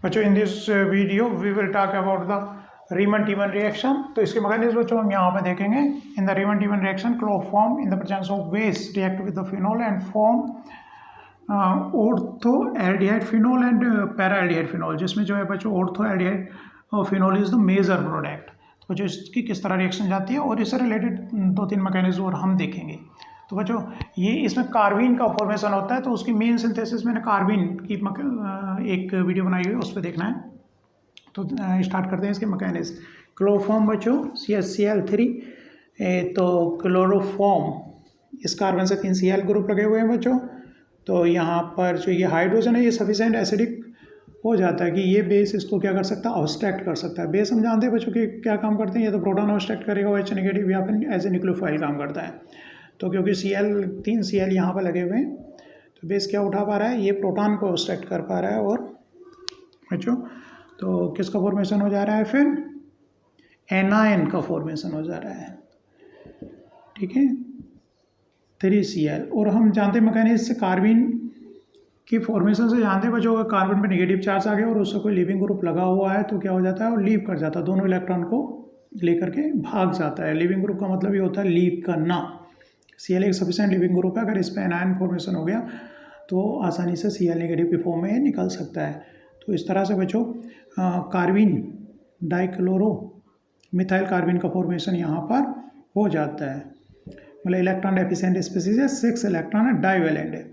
बच्चों in this video we will talk about the Reimer Tiemann reaction. तो इसके mechanism बच्चों हम यहाँ पे देखेंगे। In the Reimer Tiemann reaction chloroform in the presence of base react with the phenol and form ortho aldehyde phenol and para aldehyde phenol, जिसमें जो है बच्चों ortho aldehyde phenol is the major product. तो बच्चों इसकी किस तरह रिएक्शन जाती है और इससे रिलेटेड दो तीन मैकेनिज्म और हम देखेंगे। तो बच्चों ये इसमें कार्बिन का फॉर्मेशन होता है, तो उसकी मेन सिंथेसिस मैंने कार्बिन की एक वीडियो बनाई हुई है, उस पर देखना है। तो स्टार्ट करते हैं इसके मैकेनिज्म। क्लोरोफॉर्म बच्चों CH3, तो क्लोरोफॉर्म इस कार्बन से 3 Cl ग्रुप लगे हुए हैं बच्चों। तो यहाँ पर जो ये हाइड्रोजन है ये सफिशिएंट एसिडिक हो जाता है कि ये बेस इसको क्या कर सकता है, ऑब्स्ट्रैक्ट कर सकता है। बेस हम जानते हैं बच्चों कि क्या काम करते हैं, ये तो प्रोटॉन ऑब्स्ट्रैक्ट करेगा, OH नेगेटिव या फिर एज ए न्यूक्लियोफाइल काम करता है। तो क्योंकि 3 Cl यहाँ पर लगे हुए हैं, तो बेस क्या उठा पा रहा है, ये प्रोटॉन को ऑब्स्ट्रैक्ट कर पा रहा है। और बच्चों तो किसका फॉर्मेशन हो जा रहा है, फिर एनायन का फॉर्मेशन हो जा रहा है, ठीक है, 3 Cl। और हम जानते हैं मैकेनिज्म से कार्बिन की फॉर्मेशन से जानते हैं बच्चों, अगर कार्बन पे नेगेटिव चार्ज आ गया और उससे कोई लीविंग ग्रुप लगा हुआ है तो क्या हो जाता है, और लीव कर जाता है, दोनों इलेक्ट्रॉन को लेकर के भाग जाता है। लीविंग ग्रुप का मतलब ये होता है लीव करना। Cl एक सफिशिएंट लीविंग ग्रुप है, अगर इस पर एनायन फॉर्मेशन हो गया तो आसानी से Cl नेगेटिव की फॉर्म में निकल सकता है। तो इस तरह से बच्चों कार्बिन डाइक्लोरो मिथाइल कार्बिन का फॉर्मेशन यहाँ पर हो जाता है। मतलब इलेक्ट्रॉन डेफिशिएंट स्पीसीज है, 6 इलेक्ट्रॉन है, डाइवेलेंट है।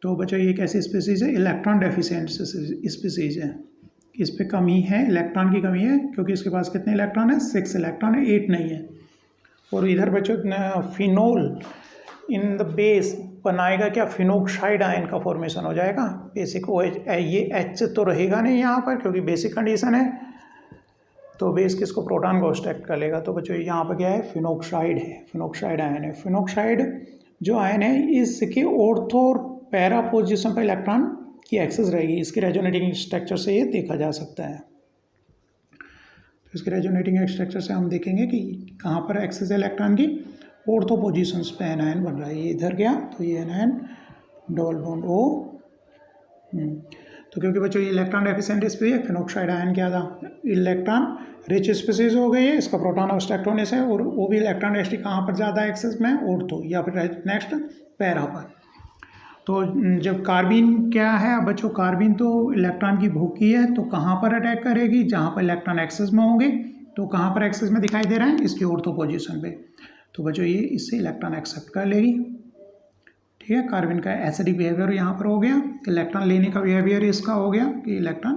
तो बच्चों ये कैसी स्पीसीज है, इलेक्ट्रॉन डेफिशिएंट स्पीसीज है। इस पर कमी है, इलेक्ट्रॉन की कमी है, क्योंकि इसके पास कितने इलेक्ट्रॉन है, 6 इलेक्ट्रॉन है, 8 नहीं है। और इधर बच्चों फिनोल इन द बेस बनाएगा क्या, फिनोक्साइड आयन का फॉर्मेशन हो जाएगा। बेसिक OH, ये H तो रहेगा नहीं यहाँ पर क्योंकि बेसिक कंडीशन है, तो बेस किसको, प्रोटॉन को ऑब्स्ट्रैक्ट कर लेगा। तो बच्चों यहाँ पर क्या है, फिनोक्साइड है, फिनोक्साइड आयन है। फिनोक्साइड जो आयन है इसके ऑर्थो और पैरा पोजिशन पर इलेक्ट्रॉन की एक्सेस रहेगी। इसके रेजोनेटिंग स्ट्रक्चर से ये देखा जा सकता है। तो इसके रेजोनेटिंग स्ट्रक्चर से हम देखेंगे कि कहाँ पर एक्सेस है इलेक्ट्रॉन की, ऑर्थो पोजिशंस पे एनायन बन रहा है। ये इधर गया तो ये एनायन डबल बॉन्ड O। तो क्योंकि बच्चों ये इलेक्ट्रॉन डेफिशिएंट स्पीसीज है, फिनोक्साइड आयन क्या था, इलेक्ट्रॉन रिच स्पीसीज हो गई है, इसका प्रोटॉन ऑब्स्ट्रैक्ट होने से। और वो भी इलेक्ट्रॉन डेंसिटी कहाँ पर ज़्यादा एक्सेस में, ऑर्थो या फिर नेक्स्ट पैरा पर। तो जब कार्बिन क्या है बच्चों, कार्बिन तो इलेक्ट्रॉन की भूखी है, तो कहाँ पर अटैक करेगी, जहाँ पर इलेक्ट्रॉन एक्सेस में होंगे। तो कहाँ पर एक्सेस में दिखाई दे रहा है, इसकी ऑर्थो पोजीशन पे। तो बच्चों ये इससे इलेक्ट्रॉन एक्सेप्ट कर लेगी, ठीक है। कार्बिन का एसिडिक बिहेवियर यहाँ पर हो गया, इलेक्ट्रॉन लेने का बिहेवियर इसका हो गया कि इलेक्ट्रॉन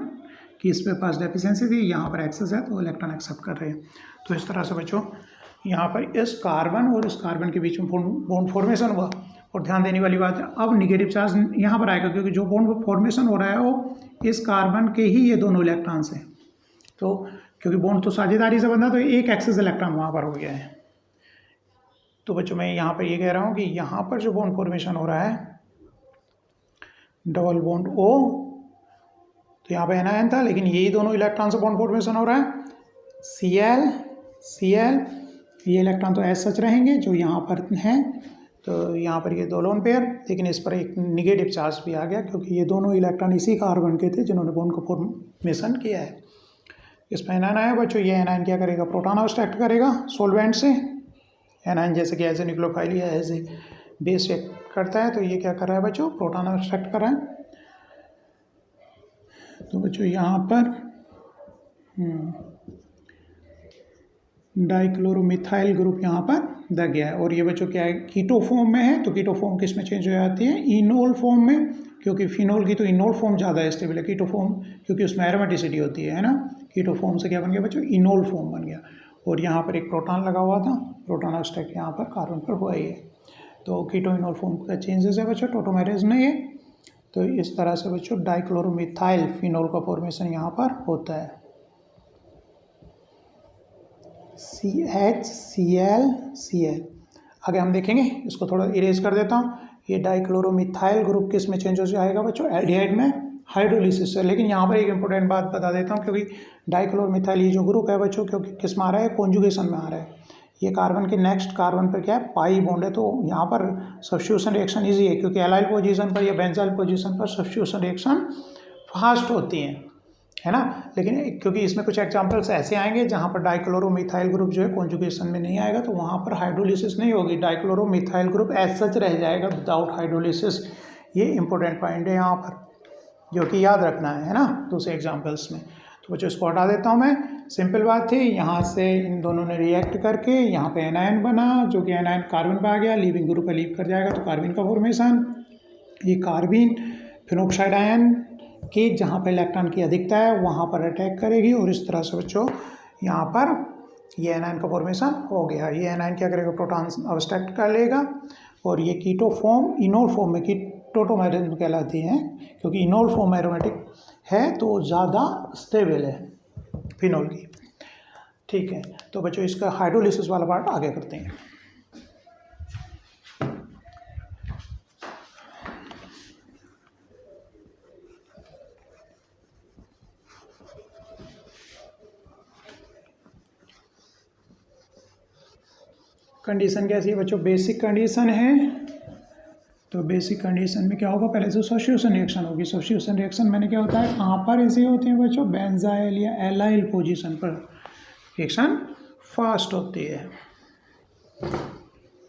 की इस पे पास डेफिशिएंसी थी, यहाँ पर एक्सेस है तो इलेक्ट्रॉन एक्सेप्ट कर रहे हैं। तो इस तरह से बच्चों यहाँ पर इस कार्बन और इस कार्बन के बीच में बॉन्ड फॉर्मेशन हुआ। और ध्यान देने वाली बात है, अब निगेटिव चार्ज यहाँ पर आएगा क्योंकि जो बॉन्ड फॉर्मेशन हो रहा है वो इस कार्बन के ही ये दोनों इलेक्ट्रॉन्स हैं। तो क्योंकि बॉन्ड तो साझेदारी से बंधा, तो एक एक्सेस इलेक्ट्रॉन वहाँ पर हो गया है। तो बच्चों मैं यहाँ पर ये कह रहा हूँ कि यहाँ पर जो बॉन्ड फॉर्मेशन हो रहा है डबल बॉन्ड O, तो यहाँ पे एनायन था, लेकिन यही दोनों इलेक्ट्रॉन से बॉन्ड फॉर्मेशन हो रहा है Cl, ये इलेक्ट्रॉन तो ऐसे सच रहेंगे जो यहाँ पर हैं। तो यहाँ पर ये 2 लोन पेयर, लेकिन इस पर एक निगेटिव चार्ज भी आ गया क्योंकि ये दोनों इलेक्ट्रॉन इसी कार्बन के थे जिन्होंने बॉन्ड को फॉर्मेशन किया है। इसमें एनायन आया बच्चों, ये एनायन क्या करेगा, प्रोटॉन ऑब्स्ट्रैक्ट करेगा सॉल्वेंट से। एनायन जैसे कि एज ए न्यूक्लियोफाइल या एज ए बेस रिएक्ट करता है, तो ये क्या कर रहा है बच्चों, प्रोटॉन ऑब्स्ट्रैक्ट कर रहा है। तो बच्चों यहाँ पर डाइक्लोरोमिथाइल ग्रुप यहाँ पर लग गया है। और ये बच्चों क्या है, कीटो फॉर्म में है। तो कीटो फॉर्म किस में चेंज हो जाती है, इनोल फॉर्म में, क्योंकि फिनोल की तो इनोल फॉर्म ज़्यादा स्टेबल है। कीटो फॉर्म क्योंकि उसमें एरोमेटिसिटी होती है ना। कीटो फॉर्म से क्या बन गया बच्चों, इनोल फॉर्म बन गया। और यहाँ पर एक प्रोटॉन लगा हुआ था, प्रोटॉन ऑब्स्ट्रैक्ट यहाँ पर कार्बन पर हुआ ही है। तो कीटो इनोल फॉर्म का चेंजेस है बच्चों टोटोमेरेज में ये। तो इस तरह से बच्चों डाइक्लोरोमिथाइल फिनोल का फॉर्मेशन यहाँ पर होता है। CH आगे हम देखेंगे, इसको थोड़ा इरेज कर देता हूँ। ये डाइक्लोरोमिथाइल ग्रुप किस में चेंज हो जाएगा बच्चों, एल्डिहाइड में हाइड्रोलिसिस से। लेकिन यहाँ पर एक इंपॉर्टेंट बात बता देता हूँ, क्योंकि डाइक्लोरोमिथाइल ये जो ग्रुप है बच्चों, क्योंकि किस में आ रहा है, कॉन्जुगेशन में आ रहा है। ये कार्बन के नेक्स्ट कार्बन पर क्या है, पाई बॉन्ड है। तो यहाँ पर सब्स्टिट्यूशन रिएक्शन ईजी है, क्योंकि एलाइल पोजीशन पर या बेंजाइल पोजीशन पर सब्स्टिट्यूशन रिएक्शन फास्ट होती है। है ना। लेकिन क्योंकि इसमें कुछ एग्जांपल्स ऐसे आएंगे जहाँ पर डाइक्लोरोमिथाइल ग्रुप जो है कॉन्जुगेशन में नहीं आएगा, तो वहाँ पर हाइड्रोलिसिस नहीं होगी, डाइक्लोरोमिथाइल ग्रुप एज सच रह जाएगा विदाउट हाइड्रोलिसिस। ये इंपॉर्टेंट पॉइंट है यहाँ पर जो कि याद रखना है ना दूसरे एग्जाम्पल्स में। तो बच्चों इसको हटा देता हूँ मैं, सिंपल बात थी। यहाँ से इन दोनों ने रिएक्ट करके यहाँ पे एनायन बना, जो कि एनायन कार्बन पे आ गया, लीविंग ग्रुप पे लीव कर जाएगा तो कार्बन का फॉर्मेशन। ये कार्बन फिनोक्साइड आयन की जहाँ पर इलेक्ट्रॉन की अधिकता है वहाँ पर अटैक करेगी और इस तरह से बच्चों यहाँ पर ये एनायन का फॉर्मेशन हो गया। ये एनायन क्या करेगा, प्रोटॉन अब्स्ट्रैक्ट कर लेगा और ये कीटो फॉर्म इनोल फॉर्म में कीटोटोमेरिज्म कहलाती हैं, क्योंकि इनोल फॉर्म एरोमेटिक है तो ज़्यादा स्टेबल है फिनोल की। ठीक है, तो बच्चों इसका हाइड्रोलिसिस वाला पार्ट आगे करते हैं। कंडीशन कैसी है बच्चों, बेसिक कंडीशन है। तो बेसिक कंडीशन में क्या होगा, पहले से सब्स्टिट्यूशन रिएक्शन होगी। सब्स्टिट्यूशन रिएक्शन मैंने क्या होता है, कहाँ पर ऐसे होते हैं बच्चों, बेंजाइल या एलाइल पोजीशन पर रिएक्शन फास्ट होती है।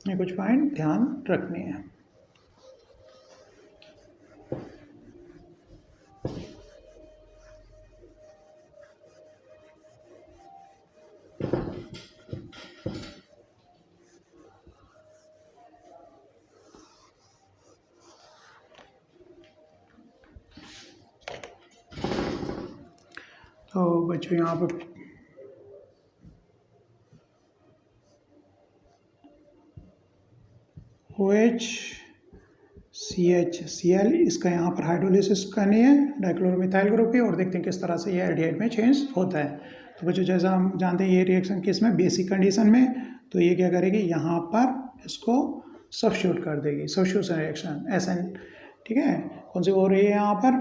ये कुछ पॉइंट ध्यान रखने हैं। तो बच्चों यहाँ पर OH CH Cl इसका यहाँ पर हाइड्रोलिसिस करनी है डाइक्लोरोमिथाइल ग्रुप की, और देखते हैं किस तरह से ये एल्डिहाइड में चेंज होता है। तो बच्चों जैसा हम जानते हैं ये रिएक्शन किस में, बेसिक कंडीशन में, तो ये क्या करेगी, यहाँ पर इसको सब्स्टिट्यूट कर देगी, सब्स्टिट्यूशन रिएक्शन SN। ठीक है, कौन सी हो रही है यहाँ पर,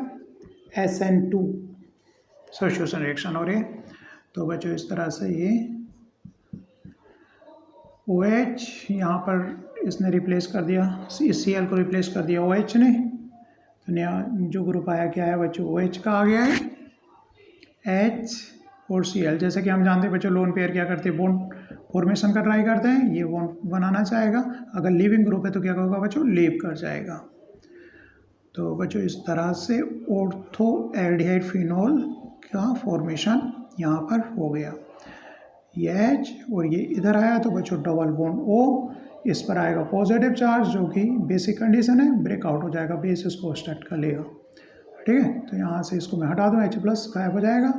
SN2 सब्स्टिट्यूशन रिएक्शन हो रही है। तो बच्चों इस तरह से ये OH यहाँ पर इसने रिप्लेस कर दिया, Cl को रिप्लेस कर दिया OH ने, तो नया जो ग्रुप आया क्या है बच्चों, OH का आ गया है, H और Cl। जैसे कि हम जानते हैं बच्चों लोन पेयर क्या करते हैं, बॉन्ड फॉर्मेशन का ट्राई करते हैं, ये बॉन्ड बनाना चाहेगा, अगर लीविंग ग्रुप है तो क्या होगा बच्चों, लीव कर जाएगा। तो बच्चों इस तरह से ऑर्थो एल्डिहाइड फिनोल का फॉर्मेशन यहाँ पर हो गया। ये H और ये इधर आया तो बच्चों डबल बॉन्ड O, इस पर आएगा पॉजिटिव चार्ज जो कि बेसिक कंडीशन है, ब्रेकआउट हो जाएगा, बेस इसको एक्सट्रैक्ट कर लेगा। ठीक है, तो यहाँ से इसको मैं हटा दूँ, H+ गायब हो जाएगा।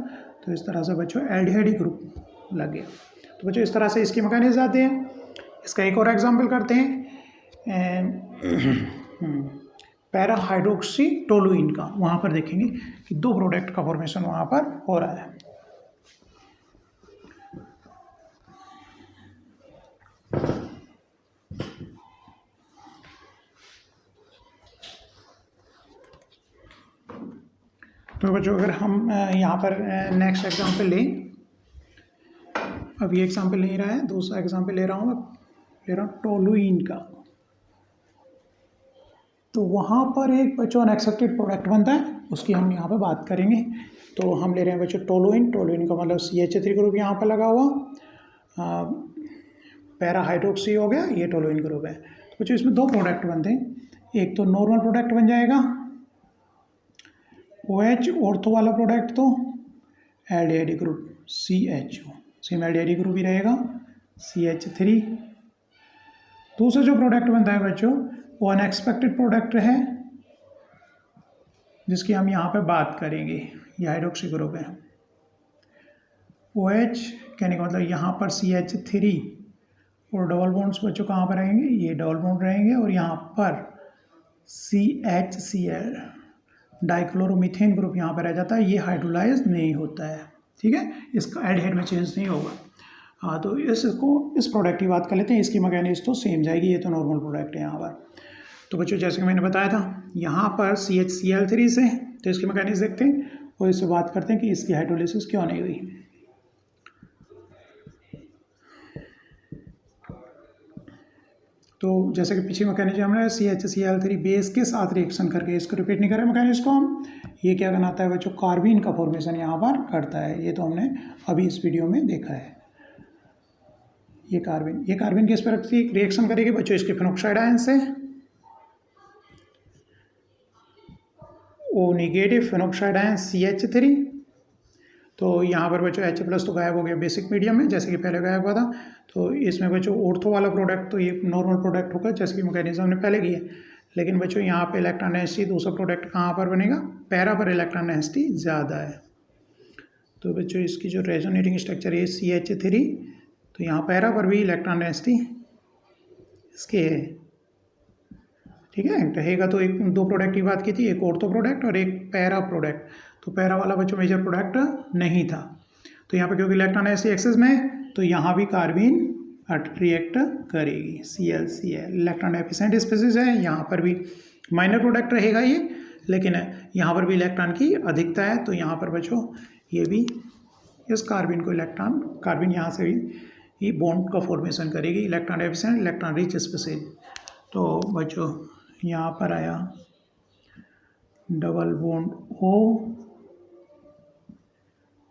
तो इस तरह से बच्चों एल्डिहाइड ग्रुप लग गया। तो बच्चों इस तरह से इसकी मैकेनिज्म आते हैं। इसका एक और एग्जाम्पल करते हैं, पैरा हाइड्रोक्सी टोलुइन का। वहाँ पर देखेंगे कि दो प्रोडक्ट का फॉर्मेशन वहाँ पर हो रहा है। तो बच्चों अगर हम यहाँ पर नेक्स्ट एग्जाम्पल लें, अब ये एग्जाम्पल नहीं रहा है, दूसरा एग्जाम्पल ले रहा हूँ, ले रहा हूँ टोलुइन का। तो वहाँ पर एक बच्चों अनएक्सेप्टेड प्रोडक्ट बनता है, उसकी हम यहाँ पे बात करेंगे। तो हम ले रहे हैं बच्चों टोलुइन। टोलुइन का मतलब CH3 ग्रुप यहाँ पर लगा हुआ, पैरा हाइड्रोक्सी हो गया, ये टोलुइन ग्रुप है। तो बच्चों इसमें दो प्रोडक्ट बनते हैं, एक तो नॉर्मल प्रोडक्ट बन जाएगा OH, ऑर्थो वाला प्रोडक्ट तो aldehyde group CHO, same aldehyde group ही रहेगा CH3। दूसरा जो प्रोडक्ट बनता है बच्चों वो अनएक्सपेक्टेड प्रोडक्ट है, जिसकी हम यहाँ पे बात करेंगे। ये हाइड्रोक्सी ग्रुप है। OH कहने का मतलब यहाँ पर CH3 और डबल बॉन्ड्स बच्चों कहाँ पर रहेंगे, ये डबल बॉन्ड रहेंगे, और यहाँ पर CHCl डाइक्लोरोमीथेन ग्रुप यहाँ पर रह जाता है, ये हाइड्रोलाइज नहीं होता है। ठीक है, इसका एल्डिहाइड में चेंज नहीं होगा। हाँ, तो इस प्रोडक्ट की बात कर लेते हैं। इसकी मैकेनिज्म तो सेम जाएगी, ये तो नॉर्मल प्रोडक्ट है यहाँ पर। तो बच्चों जैसे कि मैंने बताया था यहाँ पर CHCl3 से, तो इसकी मैकेनिज्म देखते हैं और इससे बात करते हैं कि इसकी हाइड्रोलिसिस क्यों नहीं हुई। तो जैसे कि पीछे मैकेनिज्म है CH3 बेस के साथ रिएक्शन करके, इसको रिपीट नहीं करें मैकेनिज्म को हम, ये क्या बनाता है बच्चों, कार्बिन का फॉर्मेशन यहाँ पर करता है। ये तो हमने अभी इस वीडियो में देखा है। ये कार्बिन किस पर रिएक्शन करेगी बच्चों, इसके फिनॉक्साइड आयन से, O negative phenoxide ion CH3। तो यहाँ पर बच्चों H+ तो गायब हो गया बेसिक मीडियम में, जैसे कि पहले गायब हुआ था। तो इसमें बच्चों ऑर्थो वाला प्रोडक्ट तो ये नॉर्मल प्रोडक्ट होगा जैसे कि मैकेनिज्म ने पहले किया। लेकिन बच्चों यहाँ पे इलेक्ट्रॉन डेंसिटी दूसरा प्रोडक्ट कहाँ पर बनेगा, पैरा पर इलेक्ट्रॉन डेंसिटी ज़्यादा है। तो बच्चों इसकी जो रेजोनेटिंग स्ट्रक्चर है CH3, तो यहाँ पैरा पर भी इलेक्ट्रॉन डेंसिटी इसके है, ठीक है। रहेगा तो एक दो प्रोडक्ट की बात की थी, एक ऑर्थो प्रोडक्ट और एक पैरा प्रोडक्ट। तो पैरा वाला बच्चों मेजर प्रोडक्ट नहीं था। तो यहाँ पर क्योंकि इलेक्ट्रॉन ऐसे एक्सेस में है तो यहाँ भी कार्बिन रिएक्ट करेगी Cl इलेक्ट्रॉन एफिशिएंट स्पीसीज है। यहाँ पर भी माइनर प्रोडक्ट रहेगा ये, लेकिन यहाँ पर भी इलेक्ट्रॉन की अधिकता है। तो यहाँ पर बच्चों ये भी इस कार्बिन को कार्बिन यहाँ से भी ये बॉन्ड का फॉर्मेशन करेगी, electron efficient electron rich species. तो बच्चों यहाँ पर आया double bond O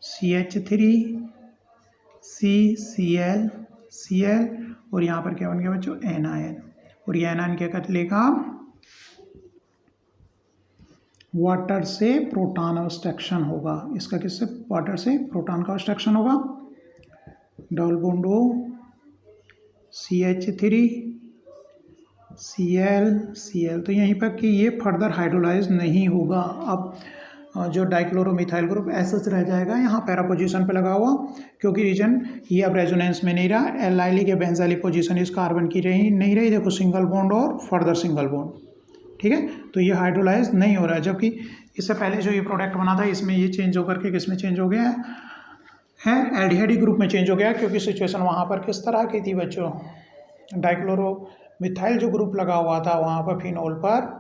CH3 Cl और यहाँ पर क्या बन गया बच्चों, एनायन। और ये एनायन क्या कर लेगा, वाटर से प्रोटॉन अब्स्ट्रक्शन होगा। इसका किससे, वाटर से प्रोटॉन का अब्स्ट्रक्शन होगा। Double bond O CH3 Cl तो यहीं पर कि ये फर्दर हाइड्रोलाइज नहीं होगा। अब जो डाइक्लोरोमिथाइल ग्रुप ऐसा रह जाएगा यहाँ पैरा पोजीशन पे लगा हुआ, क्योंकि रीजन ये अब रेजोनेंस में नहीं रहा। एलाइलिक या बेंजाइलिक पोजीशन इस कार्बन की नहीं रही। देखो सिंगल बॉन्ड और फर्दर सिंगल बॉन्ड, ठीक है। तो ये हाइड्रोलाइज नहीं हो रहा है, जबकि इससे पहले जो ये प्रोडक्ट बना था इसमें ये चेंज होकर के किस में चेंज हो गया है एल्डिहाइड ग्रुप में चेंज हो गया। क्योंकि सिचुएशन वहाँ पर किस तरह की थी बच्चों, डाइक्लोरोमिथाइल जो ग्रुप लगा हुआ था वहाँ पर फिनोल पर,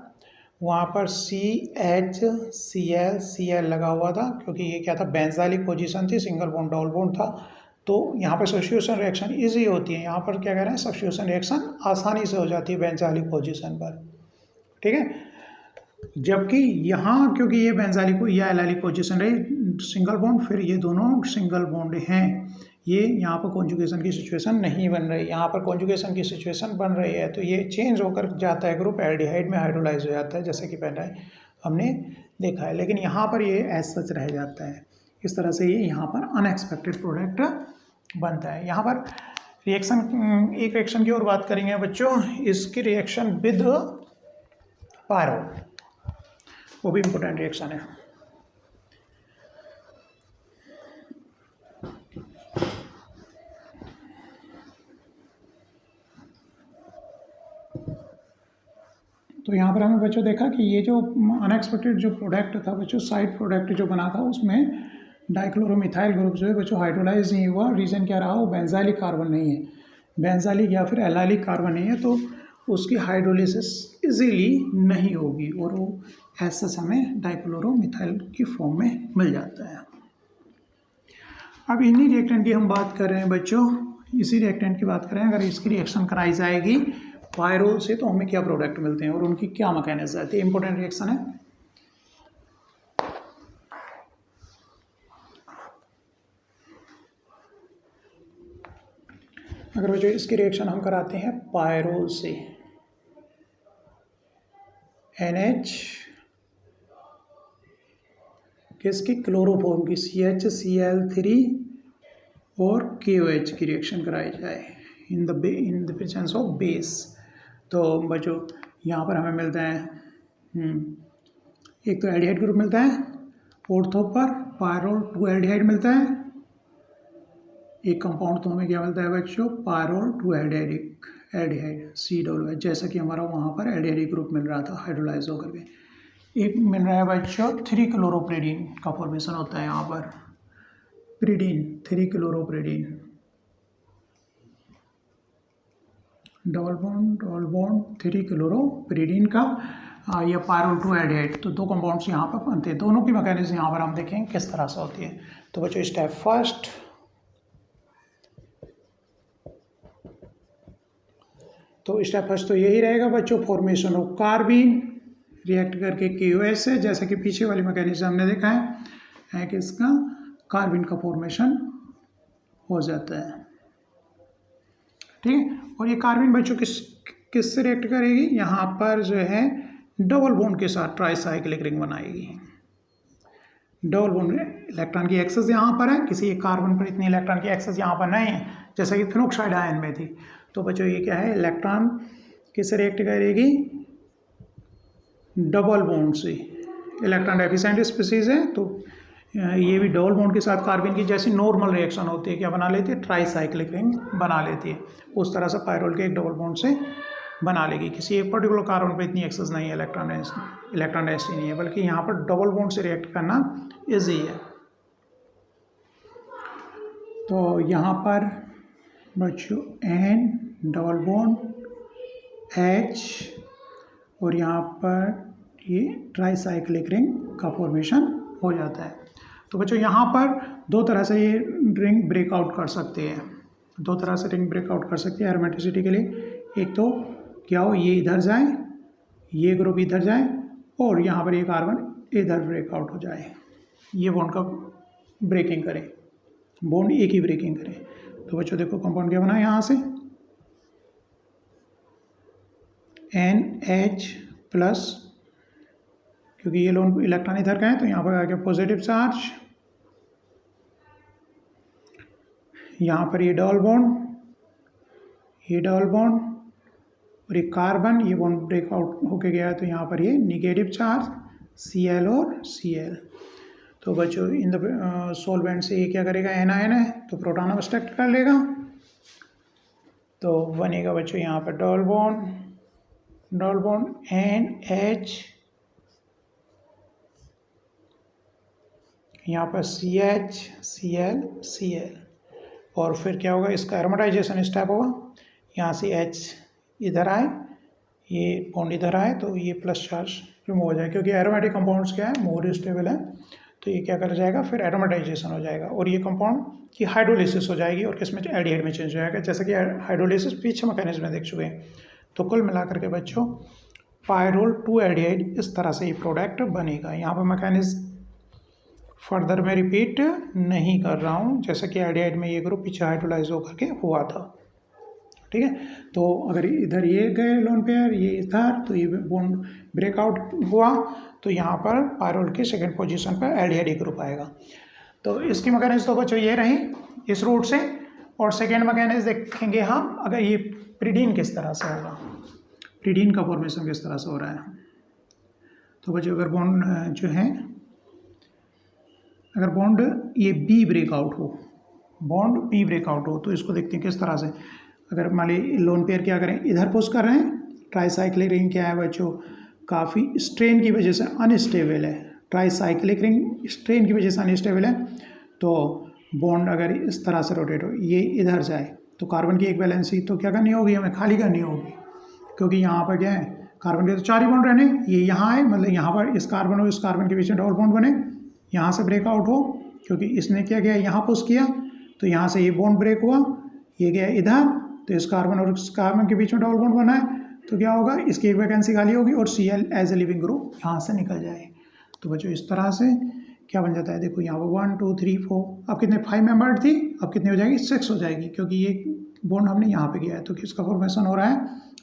वहाँ पर CH Cl लगा हुआ था, क्योंकि ये क्या था, बेंजाइलिक पोजीशन थी, सिंगल बॉन्ड डबल बॉन्ड था। तो यहाँ पर सब्स्टिट्यूशन रिएक्शन इजी होती है। यहाँ पर क्या कह रहे हैं, सब्स्टिट्यूशन रिएक्शन आसानी से हो जाती है बेंजाइलिक पोजीशन पर, ठीक है। जबकि यहाँ क्योंकि ये बेंजाइलिक या एलाइलिक पोजीशन रही, सिंगल बॉन्ड, फिर ये दोनों सिंगल बॉन्ड हैं, ये यहाँ पर कॉन्जुगेशन की सिचुएशन नहीं बन रही। यहाँ पर कॉन्जुगेशन की सिचुएशन बन रही है, तो ये चेंज होकर जाता है, ग्रुप एल्डिहाइड में हाइड्रोलाइज हो जाता है, जैसे कि पहले हमने देखा है। लेकिन यहाँ पर ये एज सच रह जाता है। इस तरह से ये यहाँ पर अनएक्सपेक्टेड प्रोडक्ट बनता है। यहाँ पर रिएक्शन, एक रिएक्शन की और बात करेंगे बच्चों, इसकी रिएक्शन विद पायरो, वो भी इम्पोर्टेंट रिएक्शन है। तो यहाँ पर हमें बच्चों देखा कि ये जो अनएक्सपेक्टेड जो प्रोडक्ट था बच्चों, साइड प्रोडक्ट जो बना था, उसमें डाइक्लोरोमिथाइल ग्रुप जो है बच्चों हाइड्रोलाइज नहीं हुआ। रीज़न क्या रहा, वो बेंजाइलिक कार्बन नहीं है, बेंजाइलिक या फिर एलाइलिक कार्बन नहीं है, तो उसकी हाइड्रोलिसिस इजीली नहीं होगी और वो ऐसा हमें डाइक्लोरोमिथाइल की फॉर्म में मिल जाता है। अब इन्हीं रिएक्टेंट की हम बात कर रहे हैं बच्चों, इसी रिएक्टेंट की बात करें, अगर इसकी रिएक्शन कराई जाएगी पायरोल से तो हमें क्या प्रोडक्ट मिलते हैं और उनकी क्या मैकेनिज्म है। इंपॉर्टेंट रिएक्शन है। अगर बच्चों इसकी रिएक्शन हम कराते हैं पायरोल से, NH किसकी, क्लोरोफॉर्म की, CH Cl3 और KOH की रिएक्शन कराई जाए इन द प्रेजेंस ऑफ बेस, तो बच्चों यहाँ पर हमें मिलता है एक तो एल्डिहाइड ग्रुप मिलता है, ऑर्थो पर पायरोल 2 एल्डिहाइड मिलता है, एक कंपाउंड तो हमें क्या मिलता है बच्चों, पायरोल 2 एल्डिहाइड COOH, जैसा कि हमारा वहाँ पर एल्डिहाइड ग्रुप मिल रहा था हाइड्रोलाइज होकर के। एक मिल रहा है बच्चों 3 क्लोरोप्रिडीन का फॉर्मेशन होता है यहाँ पर, प्रिडीन 3 क्लोरोप्रिडीन, डबल बॉन्ड 3 क्लोरोप्रिडीन का या पायरोल 2 एल्डिहाइड। तो दो कंपाउंड्स यहाँ पर बनते हैं, दोनों की मैकेनिज्म यहाँ पर हम देखेंगे किस तरह से होती है। तो बच्चों स्टेप फर्स्ट, तो स्टेप फर्स्ट तो यही रहेगा बच्चों, फॉर्मेशन ऑफ कार्बिन रिएक्ट करके KOH से, जैसे कि पीछे वाली मैकेनिज्म हमने देखा है कि इसका कार्बिन का फॉर्मेशन हो जाता है। ठीक है, और ये कार्बिन बच्चों किससे रिएक्ट करेगी, यहाँ पर जो है डबल बॉन्ड के साथ ट्राइसाइक्लिक रिंग बनाएगी। डबल बॉन्ड, इलेक्ट्रॉन की एक्सेस यहाँ पर है, किसी एक कार्बन पर इतनी इलेक्ट्रॉन की एक्सेस यहाँ पर नहीं है, जैसे कि फिनोक्साइड आयन में थी। तो बच्चों ये क्या है, इलेक्ट्रॉन किससे रिएक्ट करेगी, डबल बॉन्ड से। इलेक्ट्रॉन डेफिशिएंट स्पीसीज है तो ये भी डबल बॉन्ड के साथ कार्बन की जैसी नॉर्मल रिएक्शन होती है, क्या बना लेती है, ट्राइसाइक्लिक रिंग बना लेती है। उस तरह से पायरोल के एक डबल बॉन्ड से बना लेगी। किसी एक पर्टिकुलर कार्बन पे इतनी एक्सेस नहीं है, इलेक्ट्रॉन डेंसिटी नहीं है, बल्कि यहाँ पर डबल बॉन्ड से रिएक्ट करना ईजी है। तो यहाँ पर बच्चों N डबल बॉन्ड H और यहाँ पर ये ट्राइसाइक्लिक रिंग का फॉर्मेशन हो जाता है। तो बच्चों यहाँ पर दो तरह से ये रिंग ब्रेकआउट कर सकते हैं, दो तरह से रिंग ब्रेकआउट कर सकते हैं एरोमेटिसिटी के लिए। एक तो क्या हो, ये इधर जाए, ये ग्रुप इधर जाए और यहाँ पर ये कार्बन इधर ब्रेकआउट हो जाए, ये बॉन्ड का ब्रेकिंग करे, बॉन्ड एक ही ब्रेकिंग करे। तो बच्चों देखो कंपाउंड क्या बना है यहाँ से, NH प्लस, क्योंकि ये लोन इलेक्ट्रॉन इधर का है तो यहाँ पर आ गया पॉजिटिव चार्ज, यहाँ पर ये डबल बॉन्ड, ये डबल बॉन्ड और ये कार्बन, ये बॉन्ड ब्रेकआउट होके गया है तो यहाँ पर ये निगेटिव चार्ज Cl और Cl। तो बच्चों इन द सॉल्वेंट से ये क्या करेगा, एनायन है तो प्रोटॉन अब्स्ट्रैक्ट कर लेगा, तो बनेगा बच्चों यहाँ पर डबल बॉन्ड NH, यहाँ पर CH Cl और फिर क्या होगा, इसका एरोमेटाइजेशन स्टेप होगा, यहाँ से H इधर आए, ये बॉन्ड इधर आए तो ये प्लस चार्ज रिमूव हो जाए, क्योंकि एरोमेटिक कंपाउंड्स क्या है, मोर स्टेबल है, तो ये क्या कर जाएगा, फिर एरोमेटाइजेशन हो जाएगा और ये कंपाउंड की हाइड्रोलिसिस हो जाएगी और किसमें, एल्डिहाइड में चेंज हो जाएगा, जैसे कि हाइड्रोलिसिस पीछे मैकेनिज्म में देख चुके हैं। तो कुल मिलाकर के बच्चों पायरोल 2 एल्डिहाइड इस तरह से ये प्रोडक्ट बनेगा। यहाँ पर मैकेनिज्म फर्दर में रिपीट नहीं कर रहा हूँ, जैसे कि एल्डिहाइड में ये ग्रुप पीछे हाइड्रोलाइज होकर के हुआ था। ठीक है, तो अगर इधर ये गए लोन पेयर, ये इधर, तो ये बॉन्ड ब्रेकआउट हुआ तो यहाँ पर पायरोल के सेकंड पोजीशन पर एल्डिहाइड ग्रुप आएगा। तो इसकी मैकेनिज्म तो बच्चों ये रही इस रूट से, और सेकेंड मैकेनिज्म देखेंगे हम, अगर ये प्रीडीन किस तरह से होगा, प्रीडीन का फॉर्मेशन किस तरह से हो रहा है। तो बच्चों अगर बॉन्ड जो है, अगर बॉन्ड ये बी ब्रेकआउट हो, बॉन्ड बी ब्रेकआउट हो, तो इसको देखते हैं किस तरह से। अगर मान ली लोन पेयर क्या करें, इधर पुश कर रहे हैं, ट्राइसाइक्लिक रिंग क्या है बच्चों, काफ़ी स्ट्रेन की वजह से अनस्टेबल है, ट्राइसाइक्लिक रिंग स्ट्रेन की वजह से अनस्टेबल है, तो बॉन्ड अगर इस तरह से रोटेट हो, ये इधर जाए तो कार्बन की एक वैलेंसी तो क्या करनी होगी, हमें खाली करनी होगी, क्योंकि यहाँ पर क्या है, कार्बन के तो 4 ही बॉन्ड रहने, ये यहाँ है, मतलब यहाँ पर इस कार्बन और इस कार्बन के बीच में डबल बॉन्ड बने, यहाँ से ब्रेकआउट हो, क्योंकि इसने क्या किया, यहाँ पुश किया तो यहाँ से ये बॉन्ड ब्रेक हुआ, ये गया इधर, तो इस कार्बन और इस कार्बन के बीच में डबल बॉन्ड बना है, तो क्या होगा, इसकी एक वैकेंसी खाली होगी और Cl as a living group यहाँ से निकल जाए। तो बच्चों इस तरह से क्या बन जाता है, देखो यहाँ पर 1 2 3 4, अब कितने 5 मेंबर थी, अब कितनी हो जाएगी, 6 हो जाएगी, क्योंकि ये बॉन्ड हमने यहाँ पे किया है तो किसका फॉर्मेशन हो रहा है,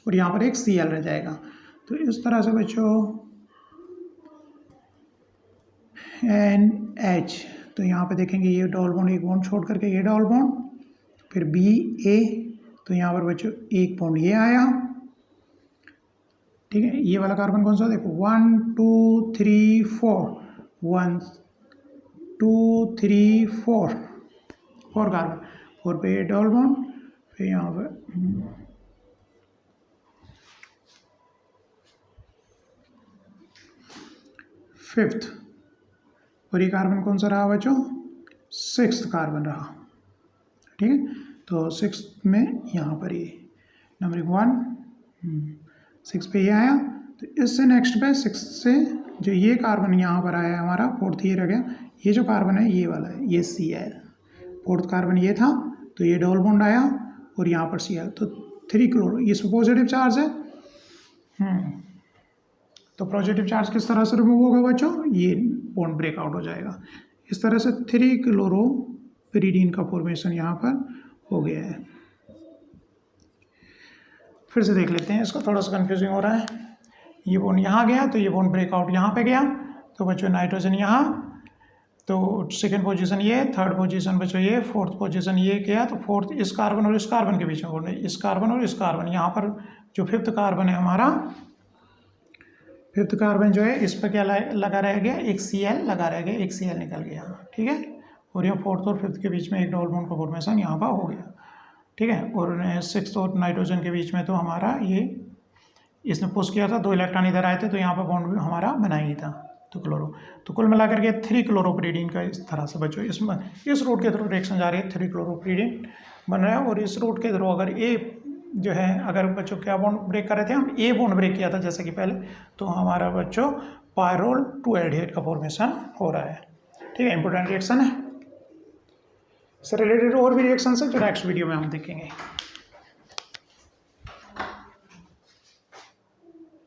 और यहाँ पर एक Cl रह जाएगा। तो इस तरह से बच्चों NH, तो यहाँ पे देखेंगे ये डबल बॉन्ड, एक बॉन्ड छोड़ करके ये डबल बॉन्ड, फिर BA, तो यहाँ पर बच्चों एक बॉन्ड ये आया, ठीक है, ये वाला कार्बन कौन सा, देखो 1 2 3 4, 1 2 3 4 कार्बन, 4 पे ये डबल बॉन्ड, फिर यहाँ पर फिफ्थ, और ये कार्बन कौन सा रहा बच्चों, 6th कार्बन रहा। ठीक है, तो 6th में यहाँ पर ये नंबर 1 6 पे ये आया, तो इससे नेक्स्ट पे 6 से जो ये कार्बन यहाँ पर आया हमारा 4th ये रह गया, ये जो कार्बन है ये वाला है, ये Cl, 4th कार्बन ये था, तो ये डबल बॉन्ड आया और यहाँ पर Cl, तो 3 क्लोरो, इसमें पॉजिटिव चार्ज है। तो पॉजिटिव चार्ज किस तरह से रिमूव होगा बच्चों, ये बॉन्ड ब्रेकआउट हो जाएगा। इस तरह से 3 क्लोरोपिरीडीन का फॉर्मेशन यहाँ पर हो गया है। फिर से देख लेते हैं, इसको थोड़ा सा कंफ्यूजिंग हो रहा है। ये बॉन्ड यहाँ गया तो ये बॉन्ड ब्रेकआउट यहाँ पे गया, तो बच्चों नाइट्रोजन यहाँ, तो सेकंड पोजीशन ये, थर्ड पोजीशन बच्चों ये, फोर्थ पोजीशन ये किया, तो फोर्थ इस कार्बन और इस कार्बन के बीच में बॉन्ड है, इस कार्बन और इस कार्बन। यहाँ पर जो फिफ्थ कार्बन है हमारा, फिफ्थ कार्बन जो है इस पर क्या लगा रह गया, एक Cl लगा रह गया, एक Cl निकल गया, ठीक है। और ये फोर्थ और फिफ्थ के बीच में एक डबल बॉन्ड का फॉर्मेशन यहाँ पर हो गया, ठीक है। और सिक्स्थ और नाइट्रोजन के बीच में तो हमारा ये इसने पुश किया था, 2 इलेक्ट्रॉन इधर आए थे, तो यहाँ पर बॉन्ड हमारा बना ही था, तो क्लोरो। तो कुल मिलाकर के 3 क्लोरोपिरीडीन का इस तरह से बच्चों इसमें इस रूट के थ्रू रिएक्शन जा रही है, 3 क्लोरोपिरीडीन बन रहा है। और इस रूट के थ्रू अगर ए जो है, अगर बच्चों क्या बॉन्ड ब्रेक कर रहे थे हम, ए बॉन्ड ब्रेक किया था जैसे कि पहले, तो हमारा बच्चों पायरोल 2 एल्डिहाइड का फॉर्मेशन हो रहा है, ठीक है। इंपॉर्टेंट रिएक्शन है। इससे रिलेटेड और भी रिएक्शन है जो नेक्स्ट वीडियो में हम देखेंगे।